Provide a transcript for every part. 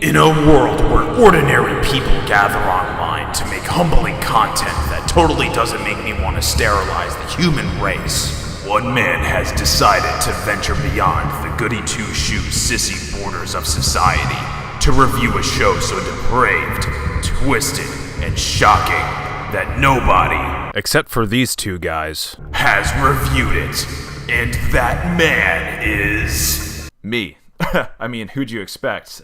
In a world where ordinary people gather online to make humbling content that totally doesn't make me want to sterilize the human race, one man has decided to venture beyond the goody two-shoes sissy borders of society to review a show so depraved, twisted, and shocking that nobody, except for these two guys, has reviewed it. And that man is... me. I mean, who'd you expect?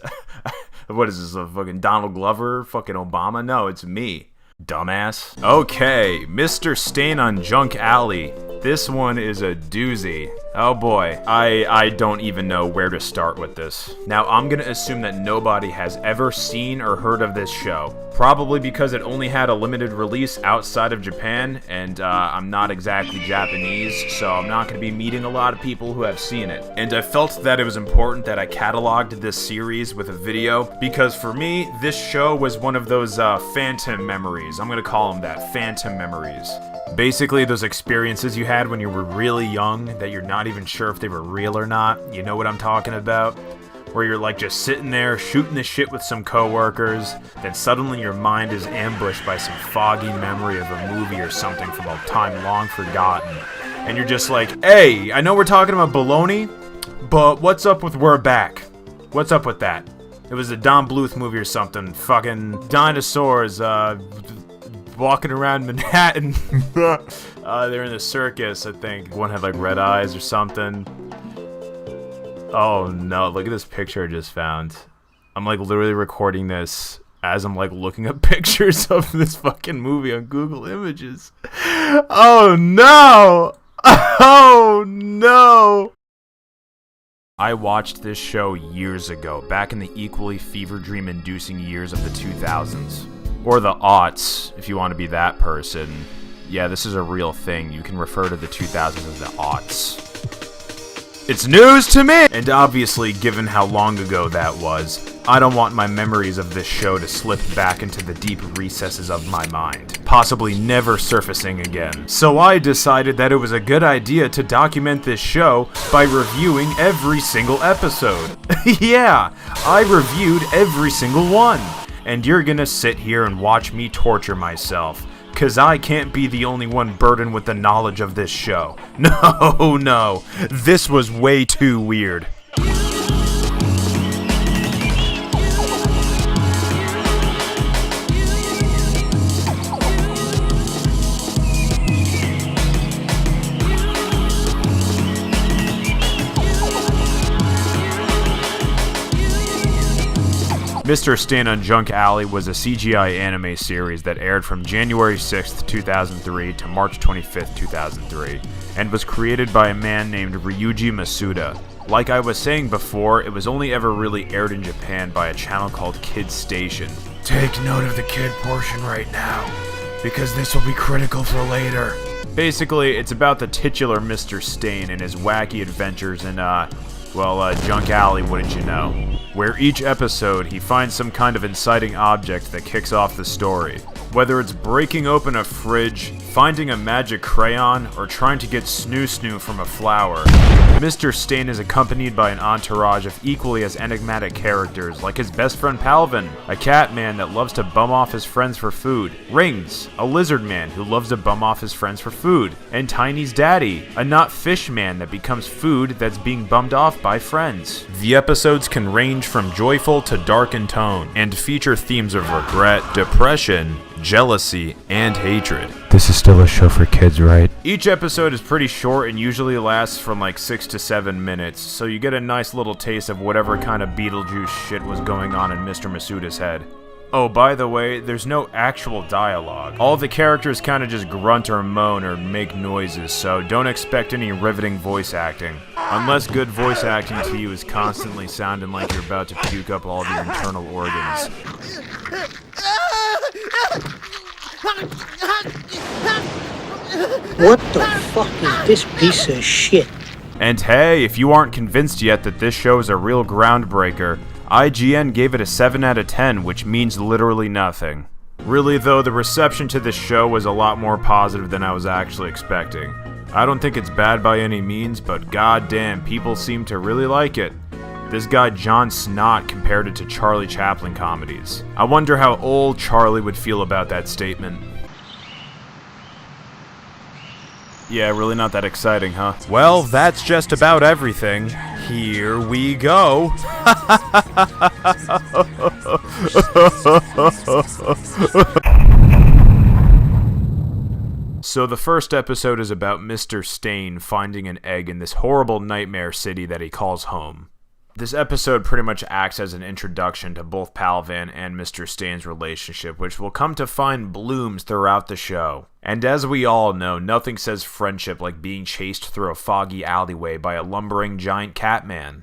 What is this, a fucking Donald Glover? Fucking Obama? No, it's me. Dumbass. Okay, Mr.Stain On Junk Alley. This one is a doozy. Oh boy, I don't even know where to start with this. Now, I'm gonna assume that nobody has ever seen or heard of this show. Probably because it only had a limited release outside of Japan, and I'm not exactly Japanese, so I'm not gonna be meeting a lot of people who have seen it. And I felt that it was important that I cataloged this series with a video, because for me, this show was one of those phantom memories. I'm gonna call them that, phantom memories. Basically, those experiences you had when you were really young that you're not even sure if they were real or not. You know what I'm talking about? Where you're like just sitting there shooting the shit with some coworkers, then suddenly your mind is ambushed by some foggy memory of a movie or something from a time long forgotten. And you're just like, hey, I know we're talking about baloney, but what's up with We're Back? What's up with that? It was a Don Bluth movie or something. Fucking dinosaurs, walking around Manhattan. They're in the circus, I think. One had like red eyes or something. Oh no, look at this picture I just found. I'm like literally recording this as I'm like looking up pictures of this fucking movie on Google Images. Oh no! Oh no! I watched this show years ago, back in the equally fever dream-inducing years of the 2000s. Or the aughts, if you want to be that person. Yeah, this is a real thing. You can refer to the 2000s as the aughts. It's news to me! And obviously, given how long ago that was, I don't want my memories of this show to slip back into the deep recesses of my mind, possibly never surfacing again. So I decided that it was a good idea to document this show by reviewing every single episode. Yeah, I reviewed every single one. And you're gonna sit here and watch me torture myself, cause I can't be the only one burdened with the knowledge of this show. No, this was way too weird. Mr.Stain On Junk Alley was a CGI anime series that aired from January 6th, 2003 to March 25th, 2003, and was created by a man named Ryuji Masuda. Like I was saying before, it was only ever really aired in Japan by a channel called Kid Station. Take note of the kid portion right now, because this will be critical for later. Basically, it's about the titular Mr. Stain and his wacky adventures in, Junk Alley, wouldn't you know? Where each episode, he finds some kind of inciting object that kicks off the story. Whether it's breaking open a fridge, finding a magic crayon, or trying to get snoo-snoo from a flower, Mr. Stain is accompanied by an entourage of equally as enigmatic characters, like his best friend Palvin, a cat man that loves to bum off his friends for food, Rings, a lizard man who loves to bum off his friends for food, and Tiny's daddy, a not fish man that becomes food that's being bummed off by friends. The episodes can range from joyful to dark in tone, and feature themes of regret, depression, jealousy, and hatred. This is still a show for kids, right? Each episode is pretty short and usually lasts from like 6 to 7 minutes, so you get a nice little taste of whatever kind of Beetlejuice shit was going on in Mr. Masuda's head. Oh, by the way, there's no actual dialogue. All the characters kind of just grunt or moan or make noises, so don't expect any riveting voice acting. Unless good voice acting to you is constantly sounding like you're about to puke up all of your internal organs. What the fuck is this piece of shit? And hey, if you aren't convinced yet that this show is a real groundbreaker, IGN gave it a 7 out of 10, which means literally nothing. Really though, the reception to this show was a lot more positive than I was actually expecting. I don't think it's bad by any means, but goddamn, people seem to really like it. This guy John Snot compared it to Charlie Chaplin comedies. I wonder how old Charlie would feel about that statement. Yeah, really not that exciting, huh? Well, that's just about everything. Here we go. So the first episode is about Mr. Stain finding an egg in this horrible nightmare city that he calls home. This episode pretty much acts as an introduction to both Palvan and Mr. Stain's relationship, which will come to find blooms throughout the show. And as we all know, nothing says friendship like being chased through a foggy alleyway by a lumbering giant catman.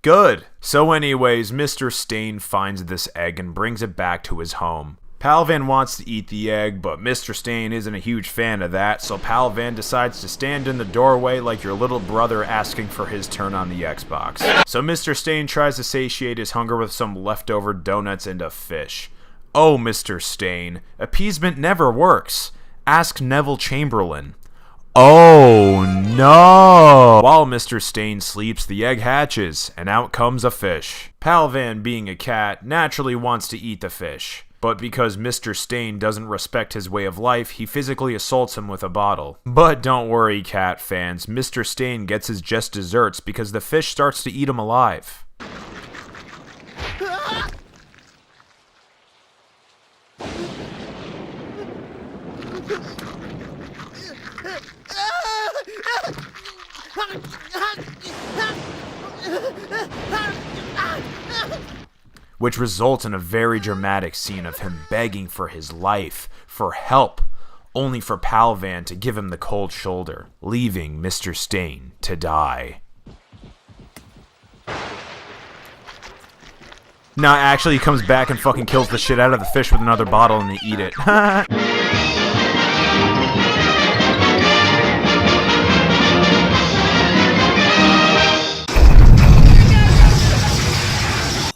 Good! So anyways, Mr. Stain finds this egg and brings it back to his home. Palvan wants to eat the egg, but Mr. Stain isn't a huge fan of that, so Palvan decides to stand in the doorway like your little brother asking for his turn on the Xbox. So Mr. Stain tries to satiate his hunger with some leftover donuts and a fish. Oh, Mr. Stain, appeasement never works. Ask Neville Chamberlain. Oh, no! While Mr. Stain sleeps, the egg hatches, and out comes a fish. Palvan, being a cat, naturally wants to eat the fish. But because Mr. Stain doesn't respect his way of life, he physically assaults him with a bottle. But don't worry, cat fans, Mr. Stain gets his just desserts because the fish starts to eat him alive. Which results in a very dramatic scene of him begging for his life, for help, only for Palvan to give him the cold shoulder, leaving Mr. Stain to die. Nah, actually he comes back and fucking kills the shit out of the fish with another bottle and they eat it.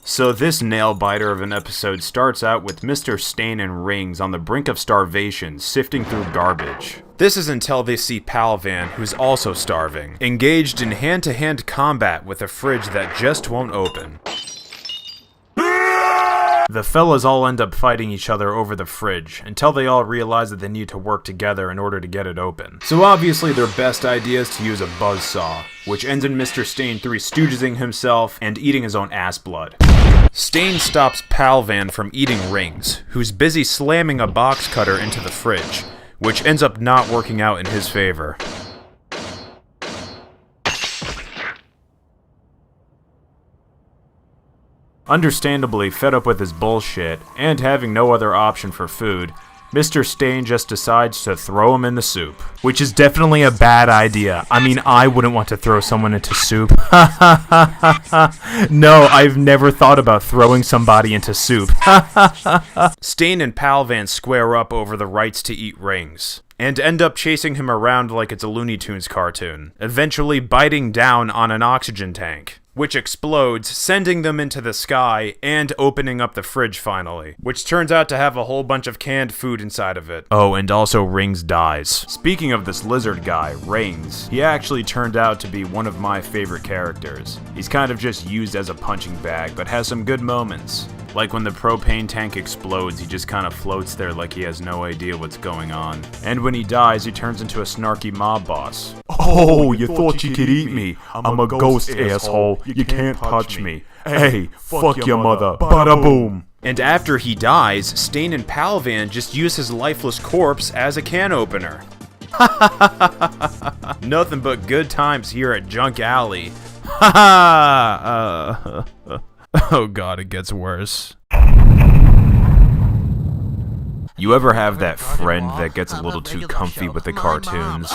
So this nail-biter of an episode starts out with Mr. Stain in rings on the brink of starvation, sifting through garbage. This is until they see Palvan, who's also starving, engaged in hand-to-hand combat with a fridge that just won't open. The fellas all end up fighting each other over the fridge, until they all realize that they need to work together in order to get it open. So obviously their best idea is to use a buzzsaw, which ends in Mr. Stain Three Stoogezing himself and eating his own ass blood. Stain stops Palvan from eating rings, who's busy slamming a box cutter into the fridge, which ends up not working out in his favor. Understandably fed up with his bullshit, and having no other option for food, Mr. Stain just decides to throw him in the soup. Which is definitely a bad idea. I mean, I wouldn't want to throw someone into soup. No, I've never thought about throwing somebody into soup. Stain and Palvan square up over the rights to eat rings, and end up chasing him around like it's a Looney Tunes cartoon, eventually biting down on an oxygen tank, which explodes, sending them into the sky, and opening up the fridge finally, which turns out to have a whole bunch of canned food inside of it. Oh, and also Rings dies. Speaking of this lizard guy, Rings, he actually turned out to be one of my favorite characters. He's kind of just used as a punching bag, but has some good moments. Like when the propane tank explodes, he just kind of floats there like he has no idea what's going on. And when he dies, he turns into a snarky mob boss. Oh, you thought you could eat me? I'm a ghost, asshole. You can't touch me. Hey, fuck your mother. Bada boom. And after he dies, Stain and Palvan just use his lifeless corpse as a can opener. Nothing but good times here at Junk Alley. Oh god, it gets worse. You ever have that friend that gets a little too comfy with the cartoons?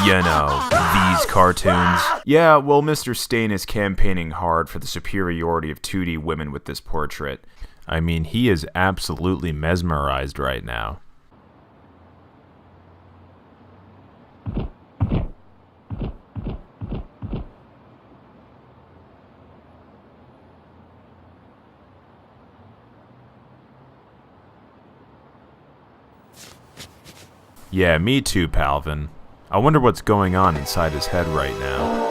You know, these cartoons. Yeah, well, Mr. Stain is campaigning hard for the superiority of 2D women with this portrait. I mean, he is absolutely mesmerized right now. Yeah, me too, Palvan. I wonder what's going on inside his head right now.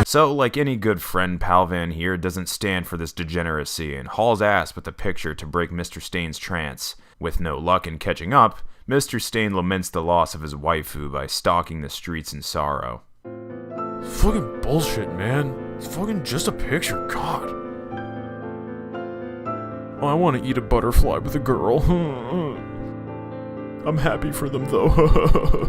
So, like any good friend, Palvan here doesn't stand for this degeneracy and hauls ass with a picture to break Mr. Stain's trance. With no luck in catching up, Mr. Stain laments the loss of his waifu by stalking the streets in sorrow. Fucking bullshit, man. It's fucking just a picture, God. I want to eat a butterfly with a girl. I'm happy for them, though. Huh?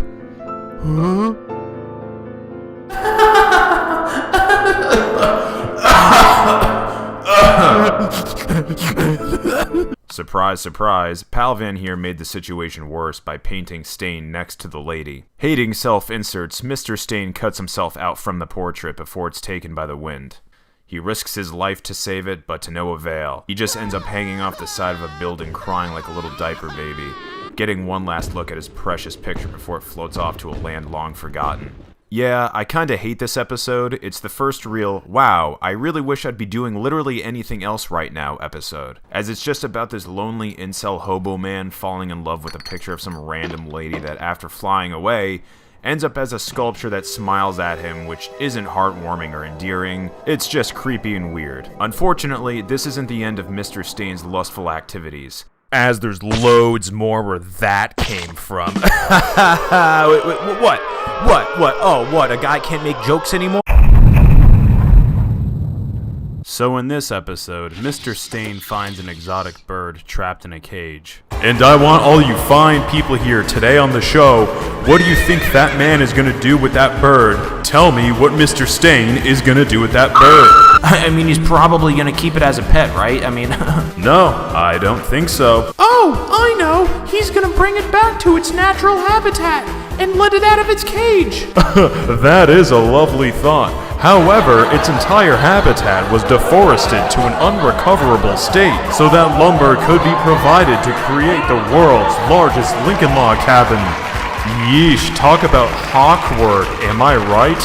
Surprise, surprise, Palvan here made the situation worse by painting Stain next to the lady. Hating self-inserts, Mr. Stain cuts himself out from the portrait before it's taken by the wind. He risks his life to save it, but to no avail. He just ends up hanging off the side of a building crying like a little diaper baby, getting one last look at his precious picture before it floats off to a land long forgotten. Yeah, I kinda hate this episode. It's the first real, wow, I really wish I'd be doing literally anything else right now episode, as it's just about this lonely incel hobo man falling in love with a picture of some random lady that after flying away, ends up as a sculpture that smiles at him, which isn't heartwarming or endearing, it's just creepy and weird. Unfortunately, this isn't the end of Mr. Stain's lustful activities, as there's loads more where that came from. Wait, what? What? Oh, what? A guy can't make jokes anymore? So in this episode, Mr. Stain finds an exotic bird trapped in a cage. And I want all you fine people here today on the show, what do you think that man is gonna do with that bird? Tell me what Mr. Stain is gonna do with that bird. I mean, he's probably gonna keep it as a pet, right? I mean... No, I don't think so. Oh, I know! He's gonna bring it back to its natural habitat and let it out of its cage! That is a lovely thought. However, its entire habitat was deforested to an unrecoverable state, so that lumber could be provided to create the world's largest Lincoln log cabin. Yeesh, talk about awkward, am I right?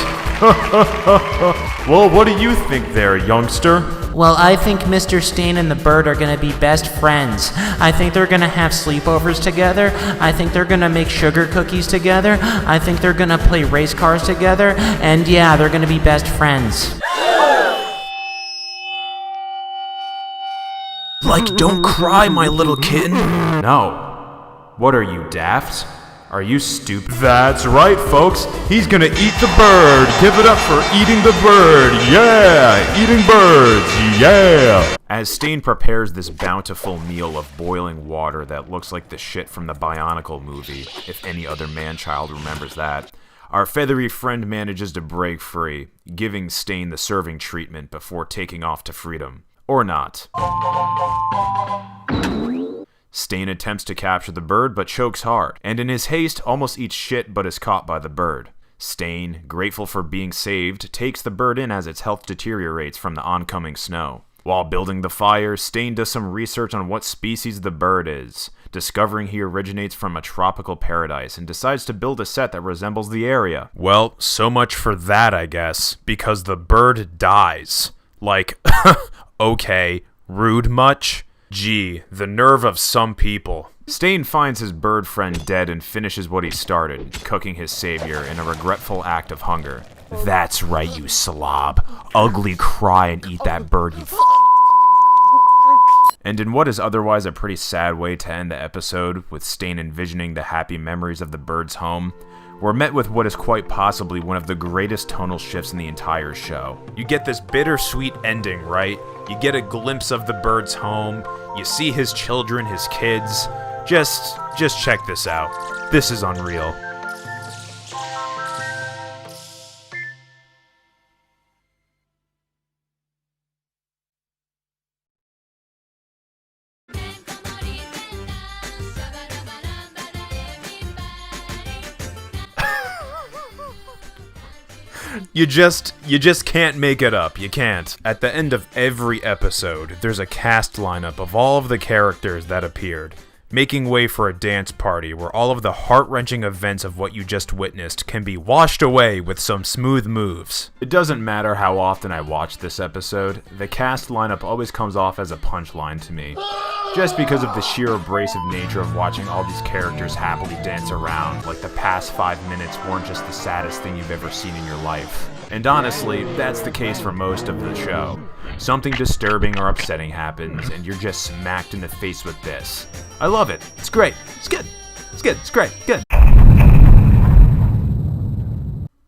Well, what do you think there, youngster? Well, I think Mr. Stain and the bird are gonna be best friends. I think they're gonna have sleepovers together. I think they're gonna make sugar cookies together. I think they're gonna play race cars together. And yeah, they're gonna be best friends. Like, don't cry, my little kitten. No. What are you, daft? Are you stupid? That's right, folks. He's gonna eat the bird. Give it up for eating the bird. Yeah, eating birds. Yeah. As Stain prepares this bountiful meal of boiling water that looks like the shit from the Bionicle movie, if any other man-child remembers that, our feathery friend manages to break free, giving Stain the serving treatment before taking off to freedom. Or not. Stain attempts to capture the bird but chokes hard, and in his haste almost eats shit but is caught by the bird. Stain, grateful for being saved, takes the bird in as its health deteriorates from the oncoming snow. While building the fire, Stain does some research on what species the bird is, discovering he originates from a tropical paradise and decides to build a set that resembles the area. Well, so much for that, I guess, because the bird dies. Like, okay, rude much? Gee, the nerve of some people. Stain finds his bird friend dead and finishes what he started, cooking his savior in a regretful act of hunger. That's right, you slob. Ugly cry and eat that bird, you And in what is otherwise a pretty sad way to end the episode, with Stain envisioning the happy memories of the bird's home, we're met with what is quite possibly one of the greatest tonal shifts in the entire show. You get this bittersweet ending, right? You get a glimpse of the bird's home, you see his children, his kids. Just check this out. This is unreal. You just can't make it up. You can't. At the end of every episode, there's a cast lineup of all of the characters that appeared, making way for a dance party where all of the heart-wrenching events of what you just witnessed can be washed away with some smooth moves. It doesn't matter how often I watch this episode, the cast lineup always comes off as a punchline to me. just because of the sheer abrasive nature of watching all these characters happily dance around like the past 5 minutes weren't just the saddest thing you've ever seen in your life. And honestly, that's the case for most of the show. Something disturbing or upsetting happens, and you're just smacked in the face with this. I love it. It's great. It's good. It's good. It's great. Good.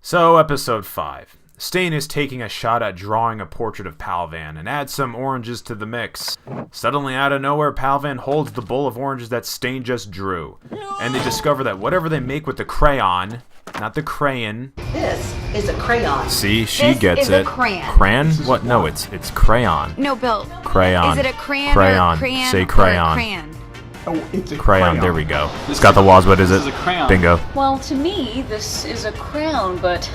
So, episode 5. Stain is taking a shot at drawing a portrait of Palvan and adds some oranges to the mix. Suddenly, out of nowhere, Palvan holds the bowl of oranges that Stain just drew. And they discover that whatever they make with the crayon, not the crayon. This is a crayon. See, she This gets is a it. crayon. Crayon? What? No, it's crayon. No, Bill. Crayon. Is it a crayon? Crayon. Or a crayon? Say or a crayon. crayon? Oh, it's a Crayon, there we go. It's got the walls, what is it? This is a crayon. Bingo. Well, to me, this is a crown, but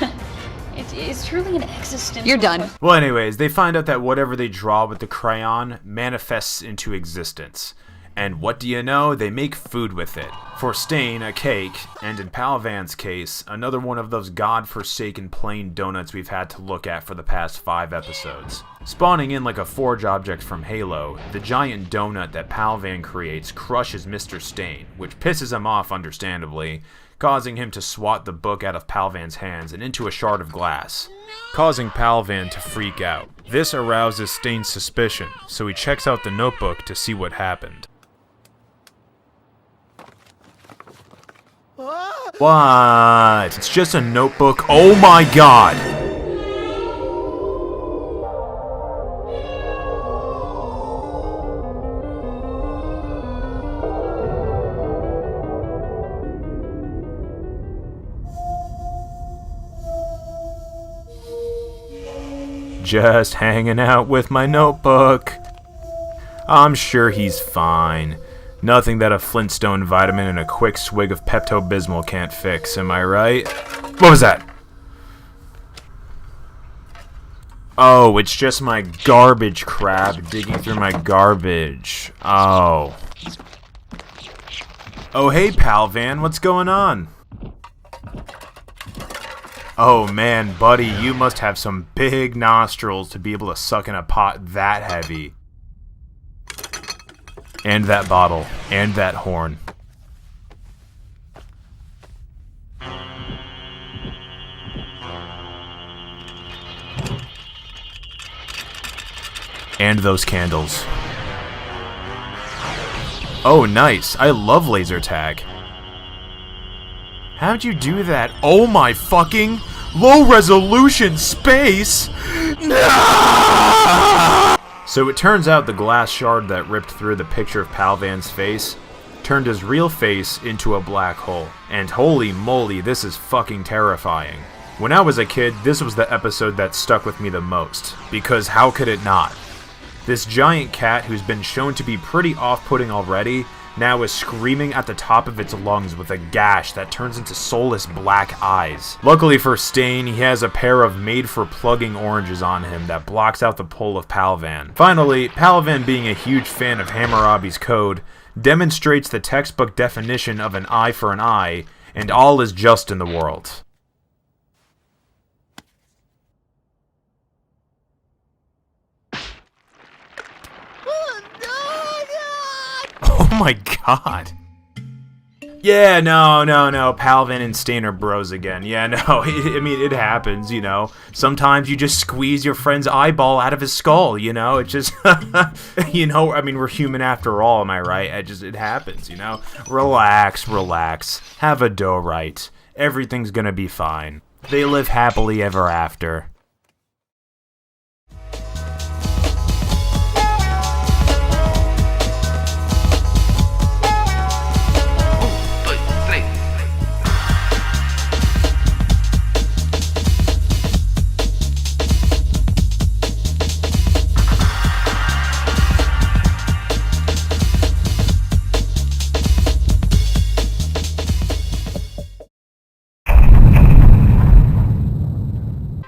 it's truly an existential... You're done. Well, anyways, they find out that whatever they draw with the crayon manifests into existence. And what do you know? They make food with it. For Stain, a cake, and in Palvan's case, another one of those god-forsaken plain donuts we've had to look at for the past 5 episodes. Spawning in like a Forge object from Halo, the giant donut that Palvan creates crushes Mr.Stain, which pisses him off understandably, causing him to swat the book out of Palvan's hands and into a shard of glass, causing Palvan to freak out. This arouses Stain's suspicion, so he checks out the notebook to see what happened. What? It's just a notebook? Oh my god! Just hanging out with my notebook. I'm sure he's fine. Nothing that a Flintstone vitamin and a quick swig of Pepto-Bismol can't fix, am I right? What was that? Oh, it's just my garbage crab digging through my garbage. Oh. Oh, hey, Palvan, what's going on? Oh man, buddy, you must have some big nostrils to be able to suck in a pot that heavy. And that bottle. And that horn. And those candles. Oh, nice. I love laser tag. How'd you do that? Oh my fucking low resolution space! No! So it turns out the glass shard that ripped through the picture of Palvan's face turned his real face into a black hole. And holy moly, this is fucking terrifying. When I was a kid, this was the episode that stuck with me the most. Because how could it not? This giant cat, who's been shown to be pretty off-putting already, now is screaming at the top of its lungs with a gash that turns into soulless black eyes. Luckily for Stain, he has a pair of made-for-plugging oranges on him that blocks out the pull of Palvan. Finally, Palvan, being a huge fan of Hammurabi's code, demonstrates the textbook definition of an eye for an eye, and all is just in the world. Oh my god. Yeah, no, Palvan and Stain are bros again. Yeah, no, I mean, it happens, you know. Sometimes you just squeeze your friend's eyeball out of his skull, you know? It just, you know, I mean, we're human after all, am I right? It happens, you know? Relax. Have a dough right. Everything's gonna be fine. They live happily ever after.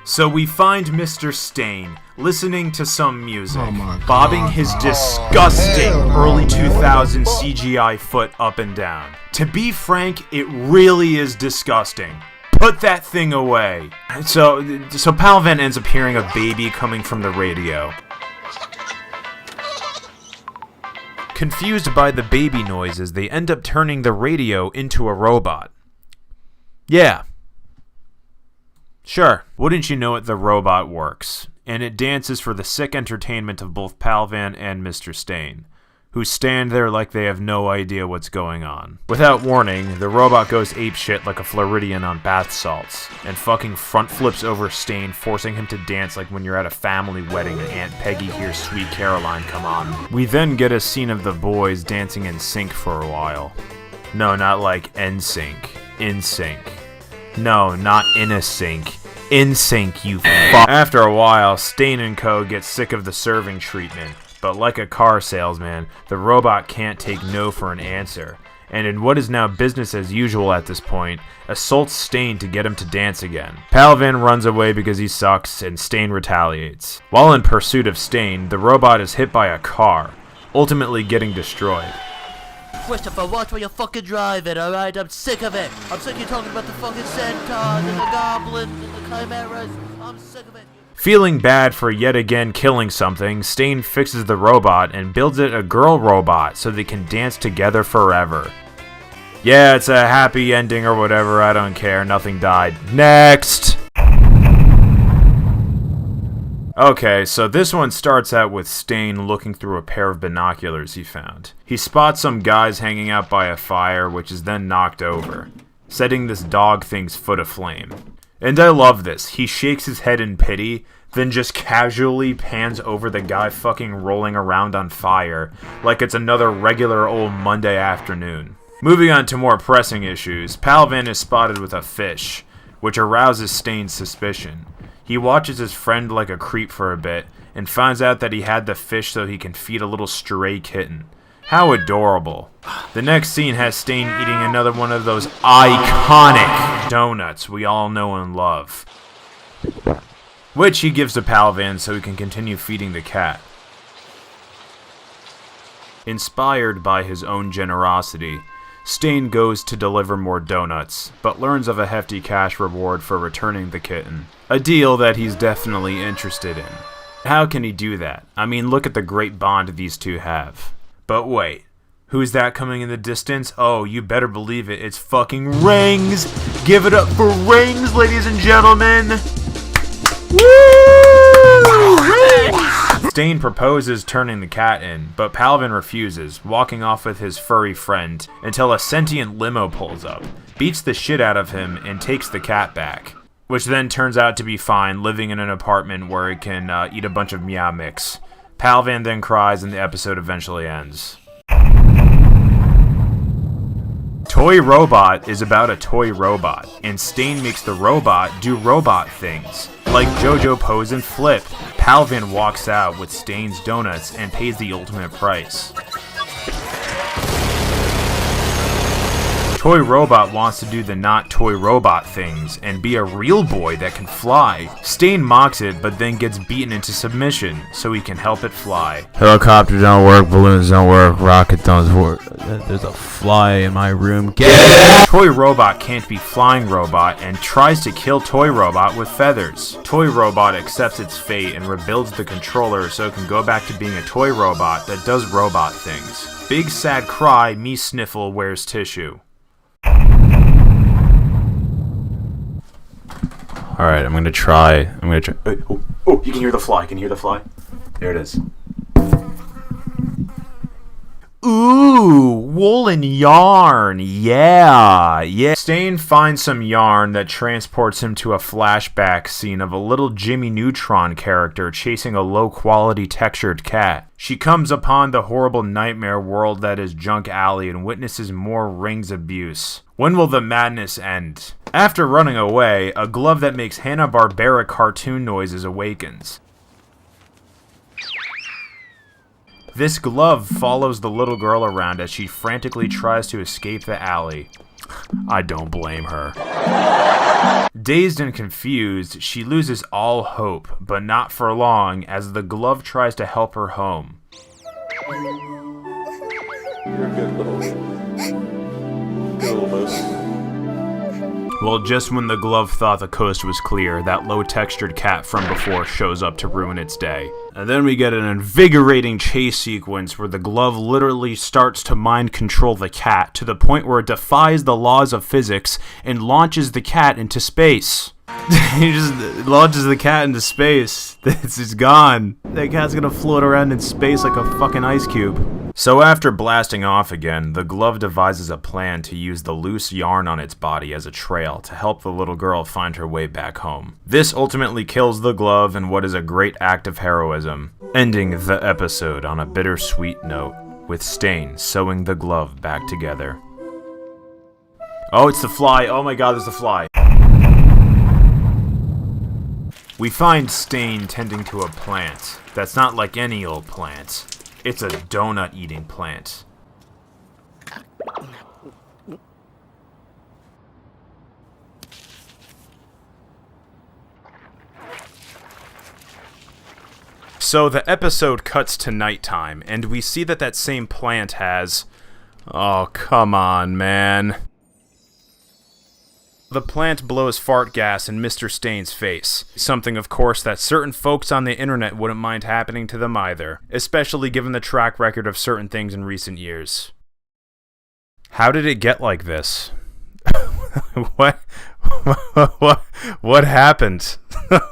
So we find Mr. Stain listening to some music, bobbing his disgusting early 2000s CGI foot up and down. To be frank, it really is disgusting. Put that thing away. So Palvan ends up hearing a baby coming from the radio. Confused by the baby noises, they end up turning the radio into a robot. Yeah. Sure. Wouldn't you know it, the robot works. And it dances for the sick entertainment of both Palvan and Mr.Stain, who stand there like they have no idea what's going on. Without warning, the robot goes apeshit like a Floridian on bath salts, and fucking front flips over Stain, forcing him to dance like when you're at a family wedding and Aunt Peggy hears Sweet Caroline come on. We then get a scene of the boys dancing in sync for a while. No, not like NSYNC. In sync. No, not in a sink. In sync, you fuck. After a while, Stain and Co. get sick of the serving treatment. But like a car salesman, the robot can't take no for an answer, and in what is now business as usual at this point, assaults Stain to get him to dance again. Palvan runs away because he sucks, and Stain retaliates. While in pursuit of Stain, the robot is hit by a car, ultimately getting destroyed. Christopher, watch where you're fucking driving, alright? I'm sick of it. I'm sick of you talking about the fucking centaurs and the goblins and the chimeras. I'm sick of it. Feeling bad for yet again killing something, Stain fixes the robot and builds it a girl robot so they can dance together forever. Yeah, it's a happy ending or whatever, I don't care, nothing died. Next! Okay, so this one starts out with Stain looking through a pair of binoculars he found. He spots some guys hanging out by a fire, which is then knocked over, setting this dog thing's foot aflame. And I love this. He shakes his head in pity, then just casually pans over the guy fucking rolling around on fire, like it's another regular old Monday afternoon. Moving on to more pressing issues, Palvan is spotted with a fish, which arouses Stain's suspicion. He watches his friend like a creep for a bit, and finds out that he had the fish so he can feed a little stray kitten. How adorable. The next scene has Stain eating another one of those iconic donuts we all know and love, which he gives to Palvan so he can continue feeding the cat. Inspired by his own generosity, Stain goes to deliver more donuts, but learns of a hefty cash reward for returning the kitten, a deal that he's definitely interested in. How can he do that? I mean, look at the great bond these two have. But wait, who's that coming in the distance? Oh, you better believe it, it's fucking Rings! Give it up for Rings, ladies and gentlemen! Woo! Rings! Stain proposes turning the cat in, but Palvan refuses, walking off with his furry friend, until a sentient limo pulls up, beats the shit out of him, and takes the cat back. Which then turns out to be fine, living in an apartment where it can eat a bunch of meow mix. Palvan then cries and the episode eventually ends. Toy Robot is about a toy robot, and Stain makes the robot do robot things. Like JoJo Pose and Flip, Palvan walks out with Stain's donuts and pays the ultimate price. Toy Robot wants to do the not toy robot things and be a real boy that can fly. Stain mocks it, but then gets beaten into submission so he can help it fly. Helicopters don't work, balloons don't work, rocket don't work. There's a fly in my room. Get it! Toy Robot can't be Flying Robot and tries to kill Toy Robot with feathers. Toy Robot accepts its fate and rebuilds the controller so it can go back to being a toy robot that does robot things. Big sad cry, me sniffle, where's tissue? Alright, I'm gonna try. Oh, you can hear the fly. Can you hear the fly? There it is. Ooh, woolen yarn. Yeah. Stain finds some yarn that transports him to a flashback scene of a little Jimmy Neutron character chasing a low-quality textured cat. She comes upon the horrible nightmare world that is Junk Alley and witnesses more Rings abuse. When will the madness end? After running away, a glove that makes Hanna-Barbera cartoon noises awakens. This glove follows the little girl around as she frantically tries to escape the alley. I don't blame her. Dazed and confused, she loses all hope, but not for long, as the glove tries to help her home. You're a good little moose. Well, just when the glove thought the coast was clear, that low-textured cat from before shows up to ruin its day. And then we get an invigorating chase sequence where the glove literally starts to mind control the cat to the point where it defies the laws of physics and launches the cat into space. He just launches the cat into space. It's gone. That cat's gonna float around in space like a fucking ice cube. So after blasting off again, the glove devises a plan to use the loose yarn on its body as a trail to help the little girl find her way back home. This ultimately kills the glove in what is a great act of heroism, ending the episode on a bittersweet note, with Stain sewing the glove back together. Oh, it's the fly. Oh my god, there's the fly. We find Stain tending to a plant that's not like any old plant. It's a donut-eating plant. So the episode cuts to nighttime, and we see that same plant has... Oh, come on, man. The plant blows fart gas in Mr. Stain's face. Something, of course, that certain folks on the internet wouldn't mind happening to them either, especially given the track record of certain things in recent years. How did it get like this? What happened?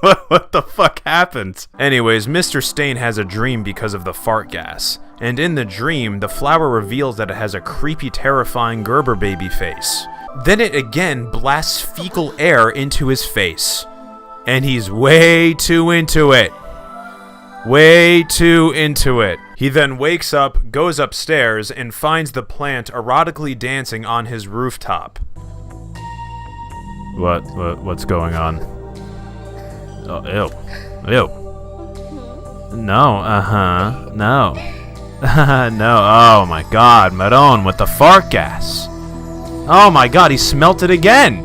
What the fuck happened? Anyways, Mr. Stain has a dream because of the fart gas. And in the dream, the flower reveals that it has a creepy, terrifying Gerber baby face. Then it again blasts fecal air into his face. And he's way too into it. Way too into it. He then wakes up, goes upstairs, and finds the plant erotically dancing on his rooftop. What's going on? Oh, ew. Ew. No, no. No, oh my god, Maron with the fart gas. Oh my god, he smelt it again!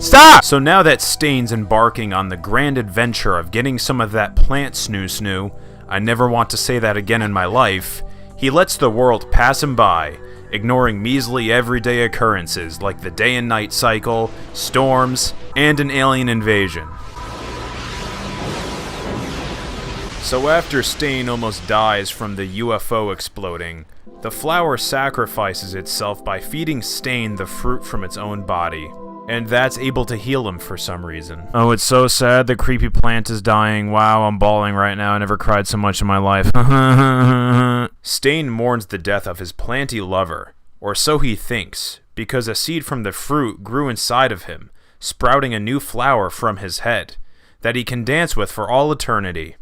Stop! So now that Stain's embarking on the grand adventure of getting some of that plant snoo-snoo, I never want to say that again in my life, he lets the world pass him by, ignoring measly everyday occurrences like the day and night cycle, storms, and an alien invasion. So after Stain almost dies from the UFO exploding, the flower sacrifices itself by feeding Stain the fruit from its own body, and that's able to heal him for some reason. Oh, it's so sad, the creepy plant is dying. Wow, I'm bawling right now, I never cried so much in my life. Stain mourns the death of his planty lover, or so he thinks, because a seed from the fruit grew inside of him, sprouting a new flower from his head, that he can dance with for all eternity.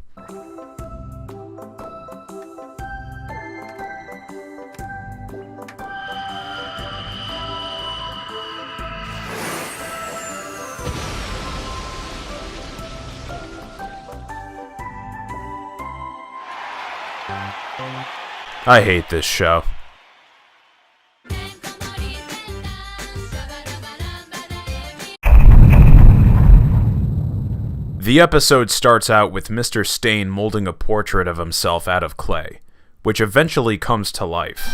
I hate this show. The episode starts out with Mr. Stain molding a portrait of himself out of clay, which eventually comes to life.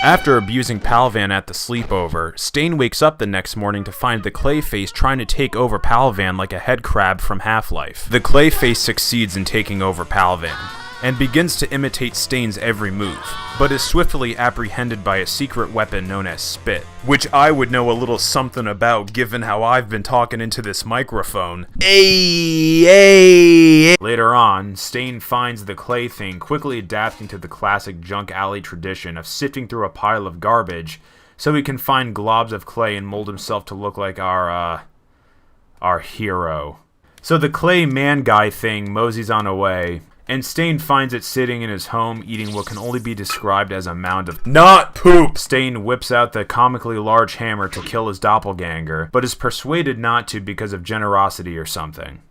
After abusing Palvan at the sleepover, Stain wakes up the next morning to find the clay face trying to take over Palvan like a head crab from Half-Life. The clay face succeeds in taking over Palvan, and begins to imitate Stain's every move, but is swiftly apprehended by a secret weapon known as spit, which I would know a little something about given how I've been talking into this microphone. Later on, Stain finds the clay thing quickly adapting to the classic junk alley tradition of sifting through a pile of garbage so he can find globs of clay and mold himself to look like our hero. So the clay man guy thing moseys on away, and Stain finds it sitting in his home eating what can only be described as a mound of not poop. Stain whips out the comically large hammer to kill his doppelganger, but is persuaded not to because of generosity or something.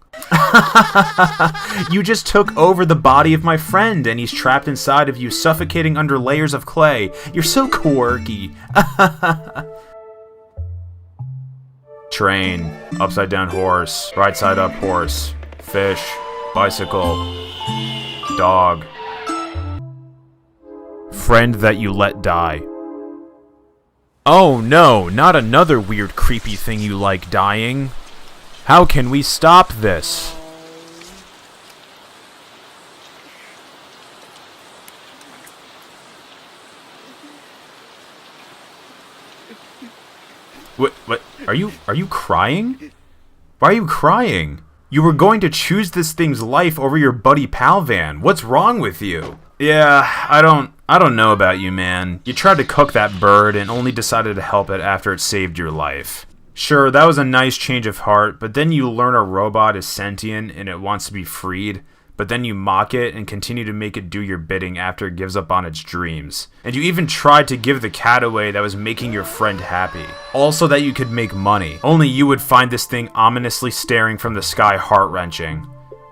You just took over the body of my friend and he's trapped inside of you, suffocating under layers of clay. You're so quirky. Train, upside down horse, right side up horse, fish, bicycle, dog. Friend that you let die. Oh no, not another weird creepy thing you like dying. How can we stop this? What, are you crying? Why are you crying? You were going to choose this thing's life over your buddy Palvan. What's wrong with you? Yeah, I don't know about you, man. You tried to cook that bird and only decided to help it after it saved your life. Sure, that was a nice change of heart, but then you learn a robot is sentient and it wants to be freed, but then you mock it and continue to make it do your bidding after it gives up on its dreams. And you even tried to give the cat away that was making your friend happy. Also that you could make money. Only you would find this thing ominously staring from the sky heart-wrenching.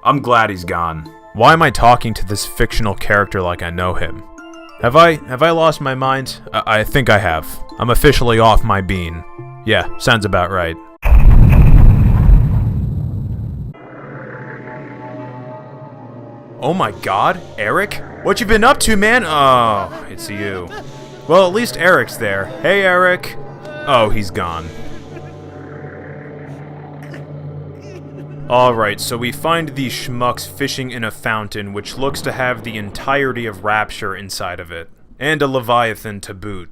I'm glad he's gone. Why am I talking to this fictional character like I know him? Have I lost my mind? I think I have. I'm officially off my bean. Yeah, sounds about right. Oh my god, Eric? What you been up to, man? Oh, it's you. Well, at least Eric's there. Hey, Eric. Oh, he's gone. Alright, so we find these schmucks fishing in a fountain which looks to have the entirety of Rapture inside of it. And a Leviathan to boot.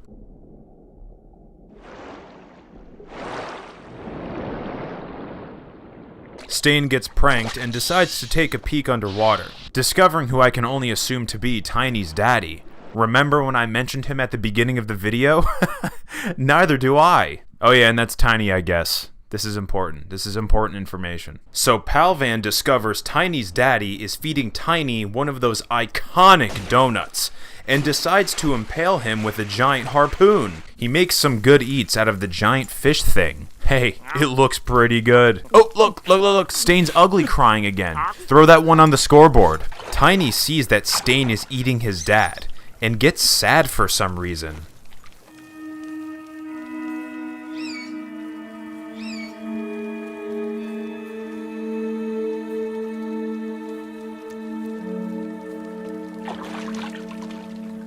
Stain gets pranked and decides to take a peek underwater, discovering who I can only assume to be Tiny's daddy. Remember when I mentioned him at the beginning of the video? Neither do I. Oh yeah, and that's Tiny, I guess. This is important. This is important information. So Palvan discovers Tiny's daddy is feeding Tiny one of those iconic donuts, and decides to impale him with a giant harpoon. He makes some good eats out of the giant fish thing. Hey, it looks pretty good. Oh, look, Stain's ugly crying again. Throw that one on the scoreboard. Tiny sees that Stain is eating his dad, and gets sad for some reason.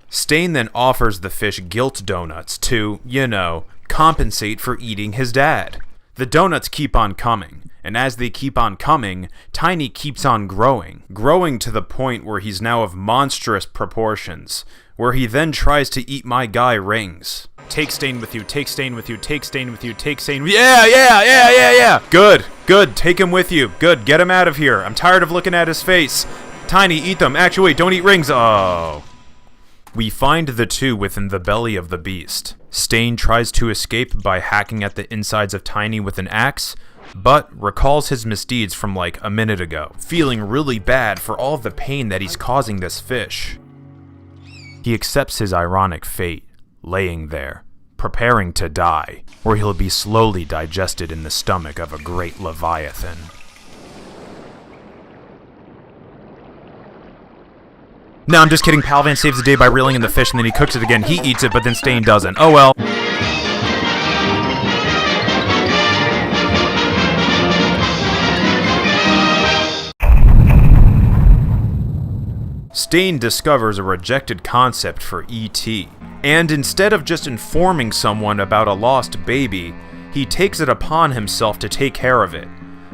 Stain then offers the fish guilt donuts to, you know, compensate for eating his dad. The donuts keep on coming, and as they keep on coming, Tiny keeps on growing to the point where he's now of monstrous proportions, where he then tries to eat my guy Rings. Take Stain with you, take Stain with you, take Stain with you, take Stain with you. Yeah. Good, take him with you. Good, get him out of here. I'm tired of looking at his face. Tiny, eat them. Actually, wait, don't eat Rings. Oh. We find the two within the belly of the beast. Stain tries to escape by hacking at the insides of Tiny with an axe, but recalls his misdeeds from like a minute ago, feeling really bad for all of the pain that he's causing this fish. He accepts his ironic fate, laying there, preparing to die, where he'll be slowly digested in the stomach of a great Leviathan. No, I'm just kidding. Palvan saves the day by reeling in the fish and then he cooks it again. He eats it, but then Stain doesn't. Oh well. Stain discovers a rejected concept for E.T. And instead of just informing someone about a lost baby, he takes it upon himself to take care of it,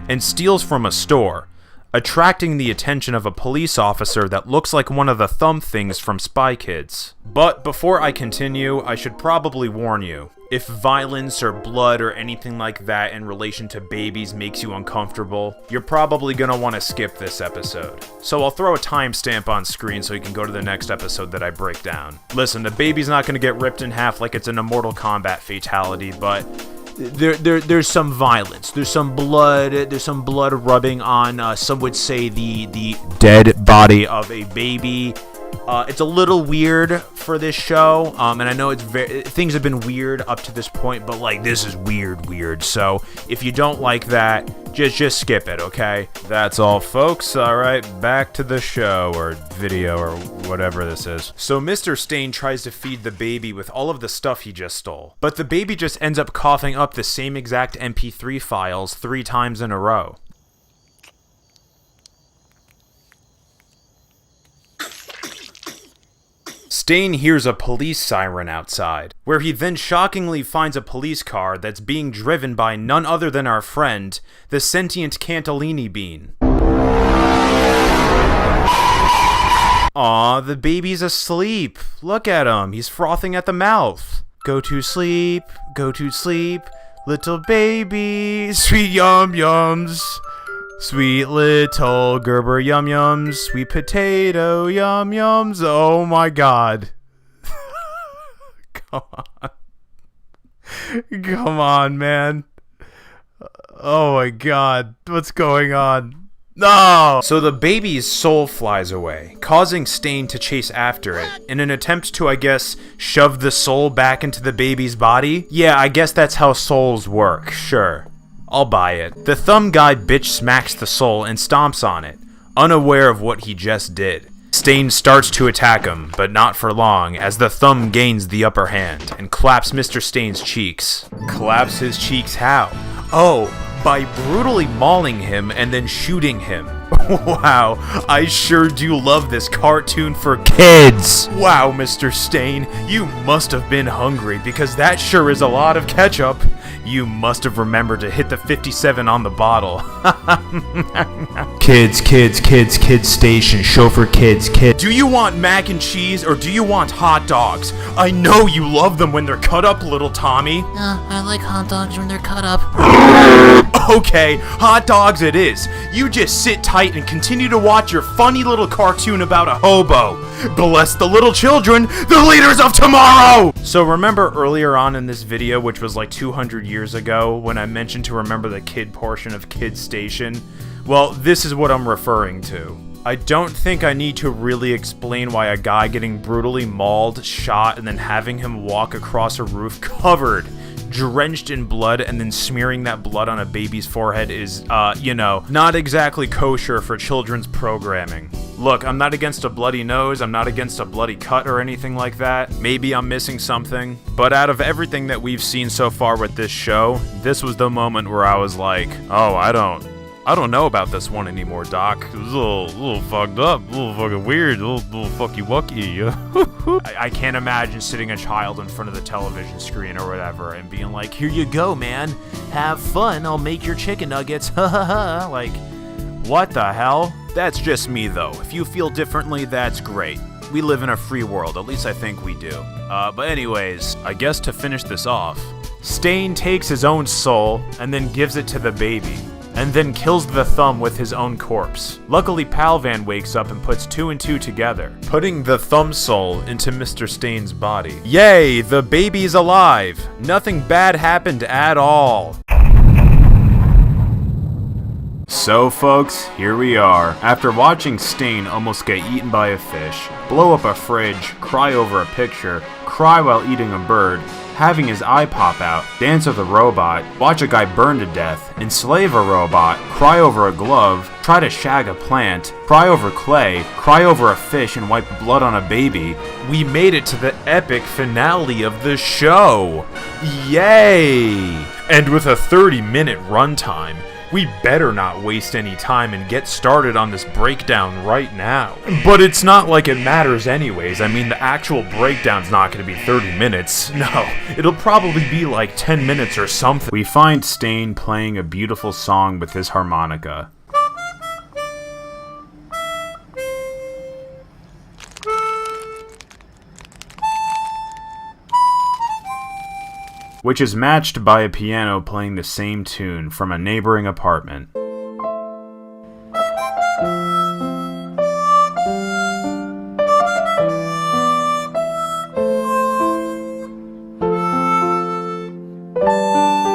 and steals from a store, attracting the attention of a police officer that looks like one of the thumb things from Spy Kids. But before I continue, I should probably warn you. If violence or blood or anything like that in relation to babies makes you uncomfortable, you're probably gonna want to skip this episode. So I'll throw a timestamp on screen so you can go to the next episode that I break down. Listen, the baby's not gonna get ripped in half like it's in a Mortal Kombat fatality, but there's some violence, there's some blood rubbing on, some would say the dead body of a baby. It's a little weird for this show, and I know things have been weird up to this point, but like this is weird. So if you don't like that, just skip it, okay? That's all, folks. All right, back to the show or video or whatever this is. So Mr. Stain tries to feed the baby with all of the stuff he just stole, but the baby just ends up coughing up the same exact MP3 files 3 times in a row. Stain hears a police siren outside, where he then shockingly finds a police car that's being driven by none other than our friend, the sentient Cantillini bean. Aw, the baby's asleep. Look at him, he's frothing at the mouth. Go to sleep, little baby, sweet yum-yums. Sweet little Gerber yum-yums, sweet potato yum-yums. Oh my god. Come on. Come on, man. Oh my god. What's going on? No! So the baby's soul flies away, causing Stain to chase after it, in an attempt to, I guess, shove the soul back into the baby's body? Yeah, I guess that's how souls work, sure. I'll buy it. The thumb guy bitch smacks the soul and stomps on it, unaware of what he just did. Stain starts to attack him, but not for long, as the thumb gains the upper hand and claps Mr. Stain's cheeks. Claps his cheeks how? Oh, by brutally mauling him and then shooting him. Wow, I sure do love this cartoon for kids. Wow, Mr. Stain, you must have been hungry because that sure is a lot of ketchup. You must have remembered to hit the 57 on the bottle. Kids station, chauffeur kids. Do you want mac and cheese or do you want hot dogs? I know you love them when they're cut up, little Tommy. I like hot dogs when they're cut up. Okay, hot dogs it is. You just sit tight and continue to watch your funny little cartoon about a hobo. Bless the little children, the leaders of tomorrow! So remember earlier on in this video, which was like 200 years ago, when I mentioned to remember the kid portion of Kids Station? Well, this is what I'm referring to. I don't think I need to really explain why a guy getting brutally mauled, shot, and then having him walk across a roof covered, drenched in blood, and then smearing that blood on a baby's forehead is, not exactly kosher for children's programming. Look, I'm not against a bloody nose, I'm not against a bloody cut or anything like that. Maybe I'm missing something. But out of everything that we've seen so far with this show, this was the moment where I was like, oh, I don't know about this one anymore, Doc. It was a little fucked up, a little fucking weird, a little fucky-wucky. I can't imagine sitting a child in front of the television screen or whatever and being like, here you go, man. Have fun, I'll make your chicken nuggets. Ha ha ha. Like, what the hell? That's just me, though. If you feel differently, that's great. We live in a free world, at least I think we do. But anyways, I guess to finish this off, Stain takes his own soul and then gives it to the baby, and then kills the thumb with his own corpse. Luckily, Palvan wakes up and puts 2 and 2 together, putting the thumb soul into Mr. Stain's body. Yay, the baby's alive! Nothing bad happened at all. So folks, here we are. After watching Stain almost get eaten by a fish, blow up a fridge, cry over a picture, cry while eating a bird, having his eye pop out, dance with a robot, watch a guy burn to death, enslave a robot, cry over a glove, try to shag a plant, cry over clay, cry over a fish and wipe blood on a baby, we made it to the epic finale of the show! Yay! And with a 30-minute runtime, we better not waste any time and get started on this breakdown right now. But it's not like it matters anyways. I mean, the actual breakdown's not going to be 30 minutes. No, it'll probably be like 10 minutes or something. We find Stain playing a beautiful song with his harmonica. Which is matched by a piano playing the same tune from a neighboring apartment.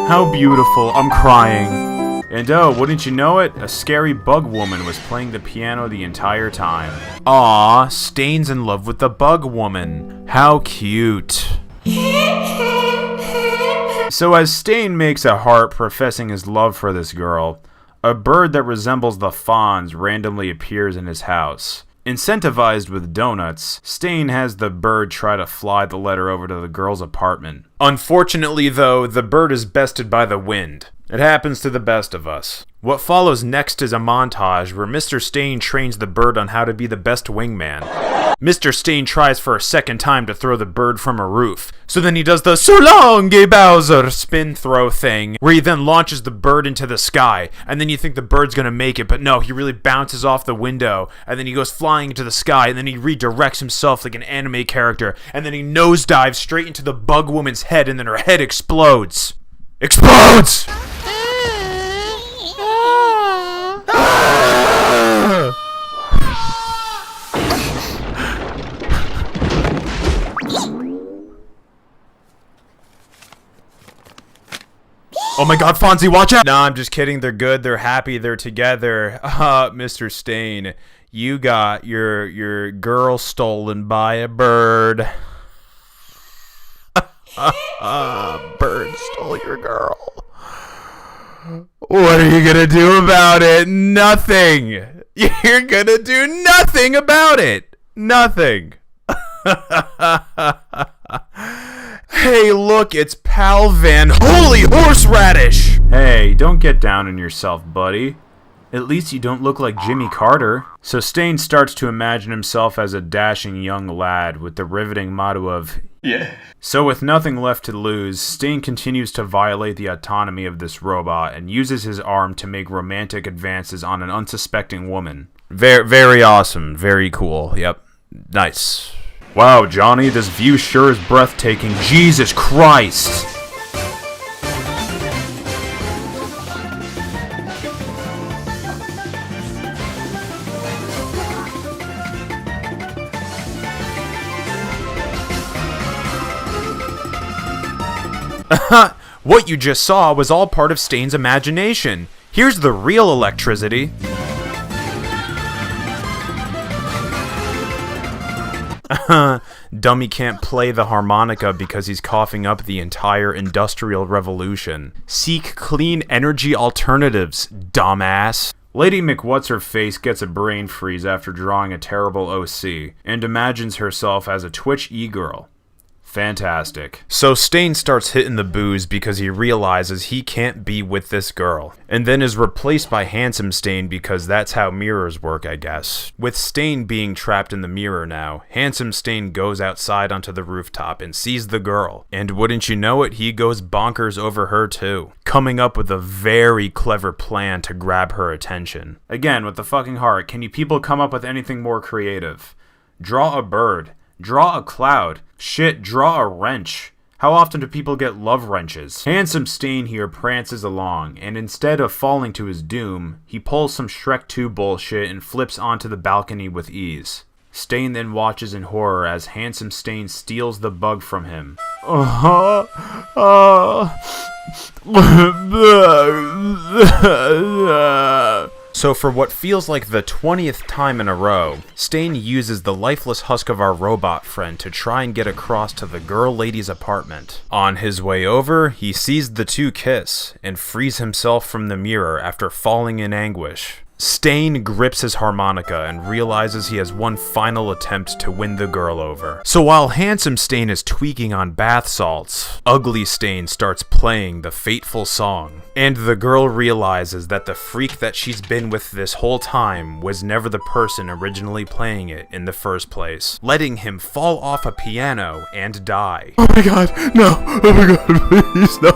How beautiful, I'm crying. And oh, wouldn't you know it, a scary bug woman was playing the piano the entire time. Aww, Stain's in love with the bug woman. How cute. So as Stain makes a heart professing his love for this girl, a bird that resembles the fawns randomly appears in his house. Incentivized with donuts, Stain has the bird try to fly the letter over to the girl's apartment. Unfortunately though, the bird is bested by the wind, It happens to the best of us. What follows next is a montage where Mr. Stain trains the bird on how to be the best wingman. Mr. Stain tries for a second time to throw the bird from a roof. So then he does the "So long, gay Bowser" spin throw thing, where he then launches the bird into the sky, and then you think the bird's gonna make it, but no, he really bounces off the window, and then he goes flying into the sky, and then he redirects himself like an anime character, and then he nosedives straight into the bug woman's head, and then her head explodes. Explodes! Oh my god, Fonzie, watch out! Nah, I'm just kidding. They're good. They're happy. They're together. Mr. Stain, you got your girl stolen by a bird. Bird stole your girl. What are you gonna do about it? Nothing. You're gonna do nothing about it. Nothing. Hey, look, it's Pal Van. Holy horseradish! Hey, don't get down on yourself, buddy. At least you don't look like Jimmy Carter. So Stain starts to imagine himself as a dashing young lad with the riveting motto of, yeah. So with nothing left to lose, Stain continues to violate the autonomy of this robot and uses his arm to make romantic advances on an unsuspecting woman. Very awesome. Very cool. Yep. Nice. Wow, Johnny, this view sure is breathtaking. Jesus Christ! What you just saw was all part of Stain's imagination. Here's the real electricity. Dummy can't play the harmonica because he's coughing up the entire industrial revolution. Seek clean energy alternatives, dumbass. Lady McWhat's-her-face gets a brain freeze after drawing a terrible OC, and imagines herself as a Twitch e-girl. Fantastic. So Stain starts hitting the booze because he realizes he can't be with this girl, and then is replaced by Handsome Stain because that's how mirrors work, I guess. With Stain being trapped in the mirror now, Handsome Stain goes outside onto the rooftop and sees the girl, and wouldn't you know it, he goes bonkers over her too, coming up with a very clever plan to grab her attention. Again, with the fucking heart, can you people come up with anything more creative? Draw a bird. Draw a cloud. Shit, draw a wrench. How often do people get love wrenches? Handsome Stain here prances along, and instead of falling to his doom, he pulls some Shrek 2 bullshit and flips onto the balcony with ease. Stain then watches in horror as Handsome Stain steals the bug from him. So for what feels like the 20th time in a row, Stain uses the lifeless husk of our robot friend to try and get across to the girl lady's apartment. On his way over, he sees the two kiss, and frees himself from the mirror after falling in anguish. Stain grips his harmonica and realizes he has one final attempt to win the girl over. So while Handsome Stain is tweaking on bath salts, Ugly Stain starts playing the fateful song. And the girl realizes that the freak that she's been with this whole time was never the person originally playing it in the first place, letting him fall off a piano and die. Oh my god, no! Oh my god, please, no!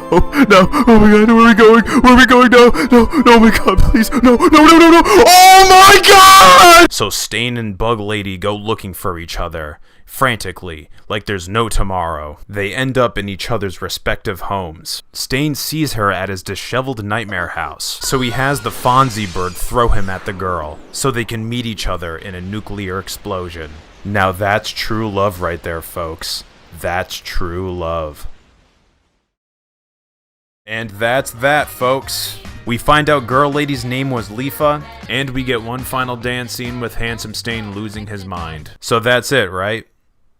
No! Oh my god, where are we going? Where are we going? No! No! No! Oh my god, please! No! No! No! No! No! Oh my god! So Stain and Bug Lady go looking for each other, frantically, like there's no tomorrow. They end up in each other's respective homes. Stain sees her at his disheveled nightmare house, so he has the Fonzie bird throw him at the girl, so they can meet each other in a nuclear explosion. Now that's true love right there, folks. That's true love. And that's that, folks. We find out Girl Lady's name was Leafa, and we get one final dance scene with Handsome Stain losing his mind. So that's it, right?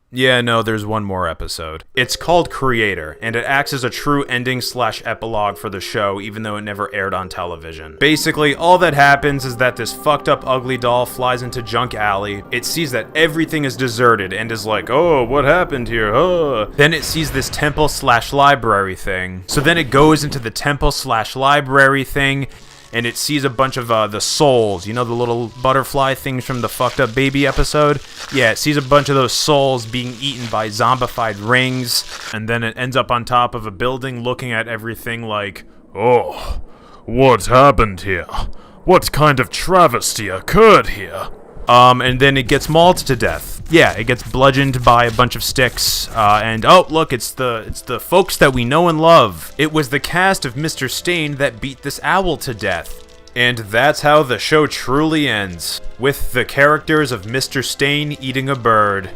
Yeah, no, there's one more episode. It's called Creator, and it acts as a true ending/epilogue for the show, even though it never aired on television. Basically, all that happens is that this fucked up ugly doll flies into Junk Alley. It sees that everything is deserted and is like, oh, what happened here? Then it sees this temple/library thing. So then it goes into the temple/library thing, and it sees a bunch of the souls, you know, the little butterfly things from the fucked up baby episode? Yeah, it sees a bunch of those souls being eaten by zombified rings, and then it ends up on top of a building looking at everything like, oh, what happened here? What kind of travesty occurred here? And then it gets mauled to death. Yeah, it gets bludgeoned by a bunch of sticks, and oh, look, it's the folks that we know and love. It was the cast of Mr. Stain that beat this owl to death. And that's how the show truly ends, with the characters of Mr. Stain eating a bird.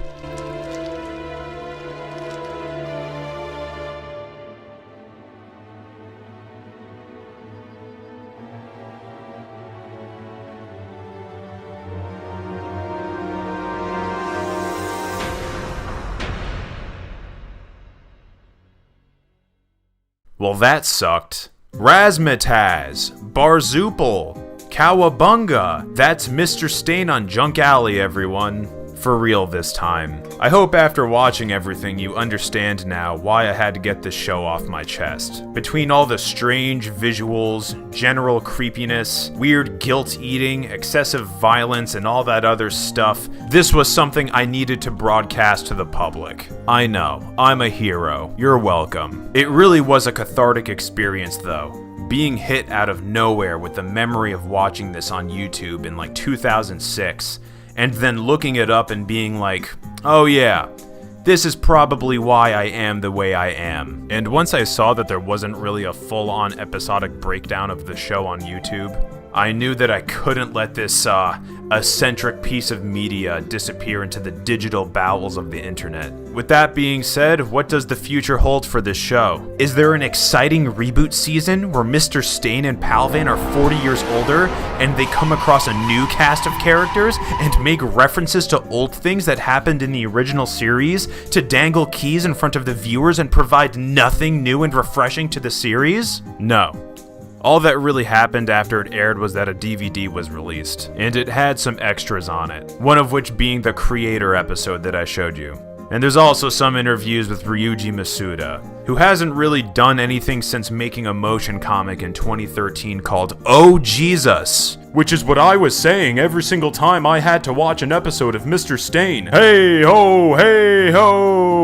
Well, that sucked. Razzmatazz, Barzoople, Cowabunga. That's Mr. Stain on Junk Alley, everyone. For real this time. I hope after watching everything you understand now why I had to get this show off my chest. Between all the strange visuals, general creepiness, weird guilt eating, excessive violence, and all that other stuff, this was something I needed to broadcast to the public. I know, I'm a hero. You're welcome. It really was a cathartic experience though. Being hit out of nowhere with the memory of watching this on YouTube in like 2006, and then looking it up and being like, oh yeah, this is probably why I am the way I am. And once I saw that there wasn't really a full-on episodic breakdown of the show on YouTube, I knew that I couldn't let this eccentric piece of media disappear into the digital bowels of the internet. With that being said, what does the future hold for this show? Is there an exciting reboot season where Mr. Stain and Palvan are 40 years older and they come across a new cast of characters and make references to old things that happened in the original series to dangle keys in front of the viewers and provide nothing new and refreshing to the series? No. All that really happened after it aired was that a DVD was released, and it had some extras on it, one of which being the Creator episode that I showed you. And there's also some interviews with Ryuji Masuda, who hasn't really done anything since making a motion comic in 2013 called Oh Jesus, which is what I was saying every single time I had to watch an episode of Mr. Stain. Hey ho,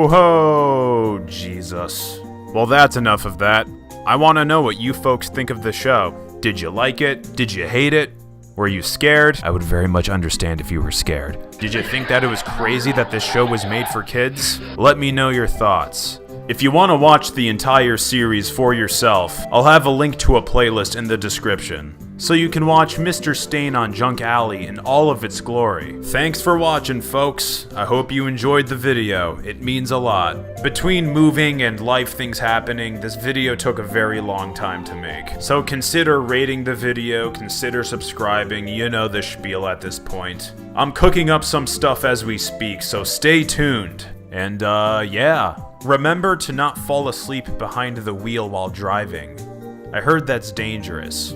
ho, Jesus. Well, that's enough of that. I want to know what you folks think of the show. Did you like it? Did you hate it? Were you scared? I would very much understand if you were scared. Did you think that it was crazy that this show was made for kids? Let me know your thoughts. If you want to watch the entire series for yourself, I'll have a link to a playlist in the description, so you can watch Mr. Stain on Junk Alley in all of its glory. Thanks for watching, folks. I hope you enjoyed the video. It means a lot. Between moving and life things happening, this video took a very long time to make. So consider rating the video, consider subscribing, you know the spiel at this point. I'm cooking up some stuff as we speak, so stay tuned. And yeah. Remember to not fall asleep behind the wheel while driving. I heard that's dangerous.